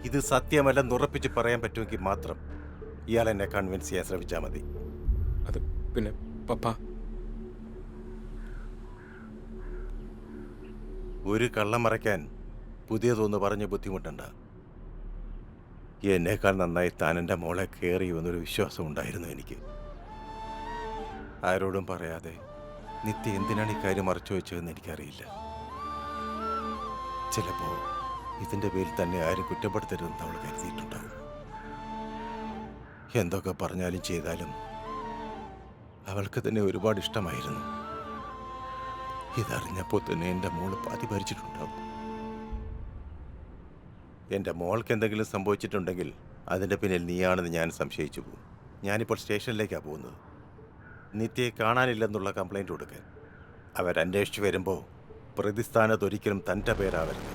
ഇത് സത്യമല്ലെന്ന് ഉറപ്പിച്ച് പറയാൻ പറ്റുമെങ്കിൽ മാത്രം ഇയാൾ എന്നെ കൺവിൻസ് ചെയ്യാൻ ശ്രമിച്ചാൽ മതി. അത് പിന്നെ പപ്പ, ഒരു കള്ളം മറയ്ക്കാൻ പുതിയതൊന്ന് പറഞ്ഞ് ബുദ്ധിമുട്ടണ്ട. എന്നേക്കാൾ നന്നായി താൻ എൻ്റെ മോളെ കെയർ ചെയ്യുമെന്നൊരു വിശ്വാസം ഉണ്ടായിരുന്നു എനിക്ക്. ആരോടും പറയാതെ നിത്യ എന്തിനാണ് ഈ കാര്യം മറച്ചു വെച്ചതെന്ന് എനിക്കറിയില്ല. ചിലപ്പോൾ ഇതിൻ്റെ പേരിൽ തന്നെ ആരും കുറ്റപ്പെടുത്തരുതെന്ന് അവൾ കരുതിയിട്ടുണ്ടാവും. എന്തൊക്കെ പറഞ്ഞാലും ചെയ്താലും അവൾക്ക് തന്നെ ഒരുപാട് ഇഷ്ടമായിരുന്നു. ഇതറിഞ്ഞപ്പോൾ തന്നെ എൻ്റെ മോള് പാതി ഭരിച്ചിട്ടുണ്ടാവും. എൻ്റെ മോൾക്ക് എന്തെങ്കിലും സംഭവിച്ചിട്ടുണ്ടെങ്കിൽ അതിൻ്റെ പിന്നിൽ നീയാണെന്ന് ഞാൻ സംശയിച്ചു പോകും. ഞാനിപ്പോൾ സ്റ്റേഷനിലേക്കാണ് പോകുന്നത്. നിത്യയെ കാണാനില്ലെന്നുള്ള കംപ്ലൈൻറ്റ് കൊടുക്കാൻ. അവരന്വേഷിച്ച് വരുമ്പോൾ പ്രതിസ്ഥാനത്ത് ഒരിക്കലും തൻ്റെ പേരാവരുത്.